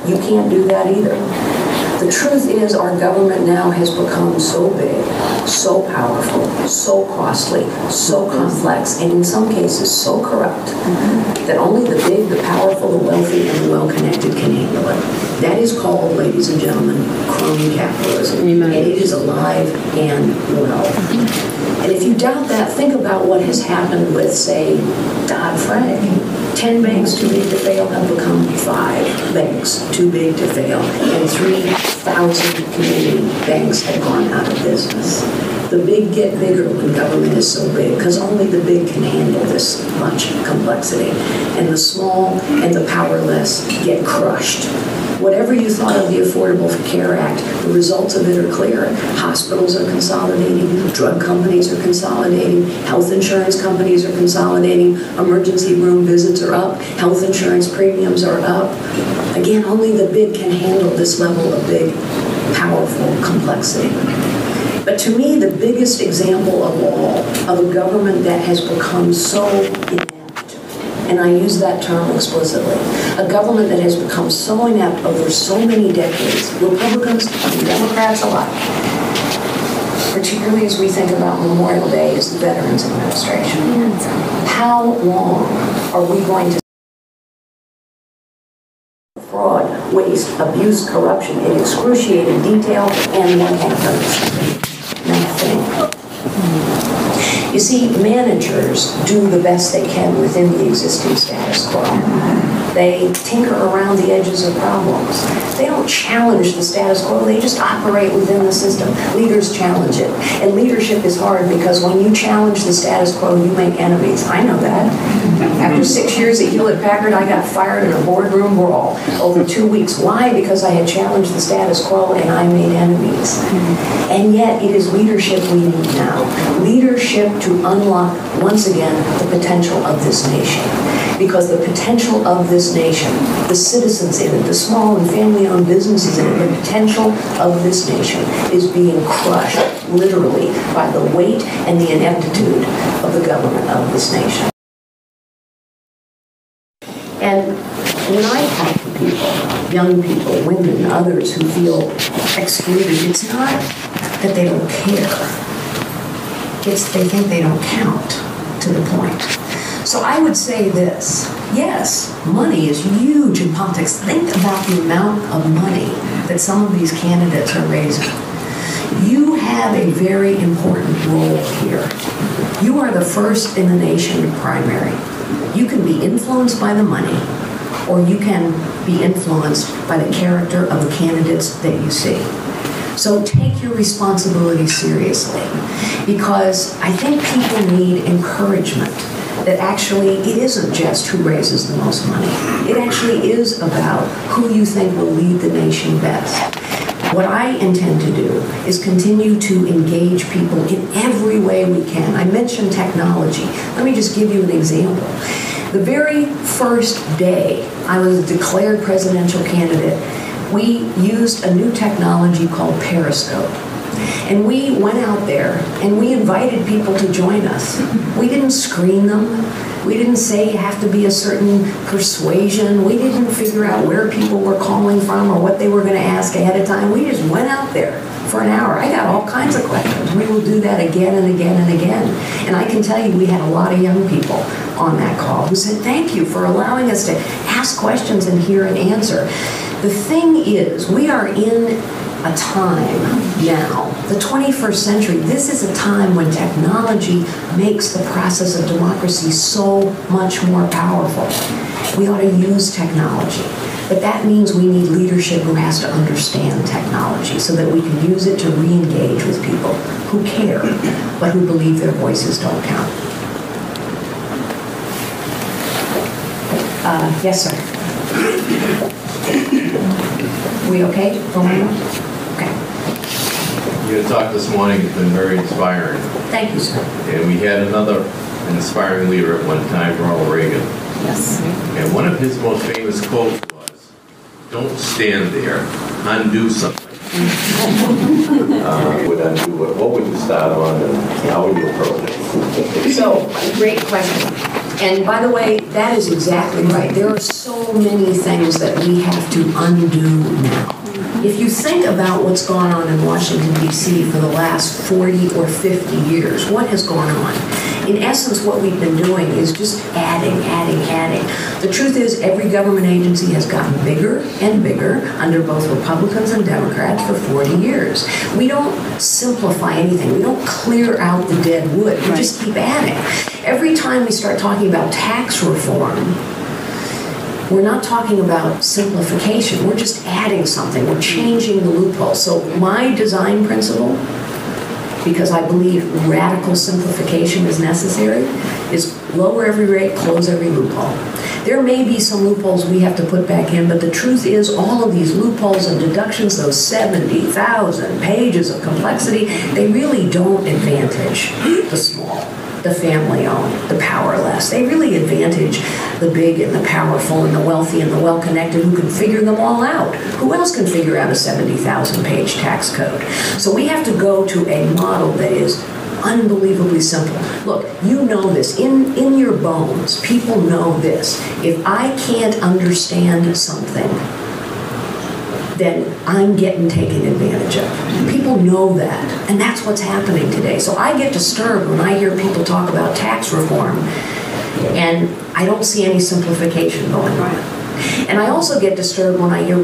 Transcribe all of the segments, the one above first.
You can't do that either. The truth is our government now has become so big, so powerful, so costly, so complex, and in some cases so corrupt that only the big, the powerful, the wealthy, and the well-connected can handle it. That is called, ladies and gentlemen, crony capitalism. Amen. And it is alive and well. And if you doubt that, think about what has happened with, say, Dodd-Frank. 10 banks too big to fail have become 5 banks too big to fail, and 3,000 community banks have gone out of business. The big get bigger when government is so big, because only the big can handle this much complexity. And the small and the powerless get crushed. Whatever you thought of the Affordable Care Act, the results of it are clear. Hospitals are consolidating, drug companies are consolidating, health insurance companies are consolidating, emergency room visits are up, health insurance premiums are up. Again, only the big can handle this level of big, powerful complexity. But to me, the biggest example of all of a government that has become so inept, and I use that term explicitly, a government that has become so inept over so many decades, Republicans and Democrats alike, particularly as we think about Memorial Day as the Veterans Administration. How long are we going to fraud, waste, abuse, corruption in excruciating detail, and what happens? Nothing. You see, managers do the best they can within the existing status quo. They tinker around the edges of problems. They don't challenge the status quo, they just operate within the system. Leaders challenge it. And leadership is hard because when you challenge the status quo, you make enemies. I know that. After 6 years at Hewlett-Packard, I got fired in a boardroom brawl over 2 weeks. Why? Because I had challenged the status quo and I made enemies. And yet, it is leadership we need now. Leadership to unlock, once again, the potential of this nation. Because the potential of this nation, the citizens in it, the small and family-owned businesses in it, the potential of this nation is being crushed, literally, by the weight and the ineptitude of the government of this nation. And when I talk to people, young people, women, others who feel excluded, it's not that they don't care. It's they think they don't count, to the point. So I would say this. Yes, money is huge in politics. Think about the amount of money that some of these candidates are raising. You have a very important role here. You are the first in the nation primary. You can be influenced by the money, or you can be influenced by the character of the candidates that you see. So take your responsibility seriously, because I think people need encouragement that actually it isn't just who raises the most money. It actually is about who you think will lead the nation best. What I intend to do is continue to engage people in every way we can. I mentioned technology. Let me just give you an example. The very first day I was declared presidential candidate, we used a new technology called Periscope. And we went out there and we invited people to join us. We didn't screen them. We didn't say you have to be a certain persuasion. We didn't figure out where people were calling from or what they were going to ask ahead of time. We just went out there for an hour. I got all kinds of questions. We will do that again and again and again. And I can tell you we had a lot of young people on that call who said, thank you for allowing us to ask questions and hear an answer. The thing is, we are in a time now, the 21st century, this is a time when technology makes the process of democracy so much more powerful. We ought to use technology. But that means we need leadership who has to understand technology so that we can use it to re-engage with people who care, but who believe their voices don't count. Yes, sir. We okay? Okay. Your talk this morning has been very inspiring. Thank you, sir. And we had another inspiring leader at one time, Ronald Reagan. Yes. And one of his most famous quotes was, don't stand there, undo something. Would undo what would you start on and how would you approach it? So, great question. And by the way, that is exactly right. There are so many things that we have to undo now. If you think about what's gone on in Washington, D.C. for the last 40 or 50 years, what has gone on? In essence, what we've been doing is just adding. The truth is, every government agency has gotten bigger and bigger under both Republicans and Democrats for 40 years. We don't simplify anything. We don't clear out the dead wood. We just keep adding. Every time we start talking about tax reform, we're not talking about simplification. We're just adding something. We're changing the loophole. So my design principle, because I believe radical simplification is necessary, is lower every rate, close every loophole. There may be some loopholes we have to put back in, but the truth is all of these loopholes and deductions, those 70,000 pages of complexity, they really don't advantage the small, the family-owned, the powerless. They really advantage the big and the powerful and the wealthy and the well-connected who can figure them all out. Who else can figure out a 70,000-page tax code? So we have to go to a model that is unbelievably simple. Look, you know this. In your bones, people know this. If I can't understand something, then I'm getting taken advantage of. People know that, and that's what's happening today. So I get disturbed when I hear people talk about tax reform, and I don't see any simplification going on. And I also get disturbed when I hear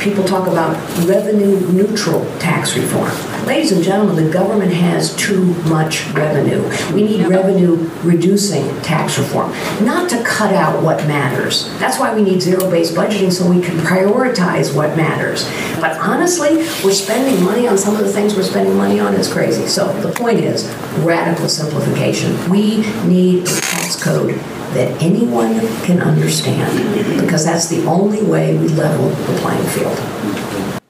people talk about revenue-neutral tax reform. Ladies and gentlemen, the government has too much revenue. We need revenue-reducing tax reform, not to cut out what matters. That's why we need zero-based budgeting, so we can prioritize what matters. But honestly, we're spending money on some of the things we're spending money on. It's crazy. So the point is radical simplification. We need a tax code that anyone can understand, because that's the only way we level the playing field.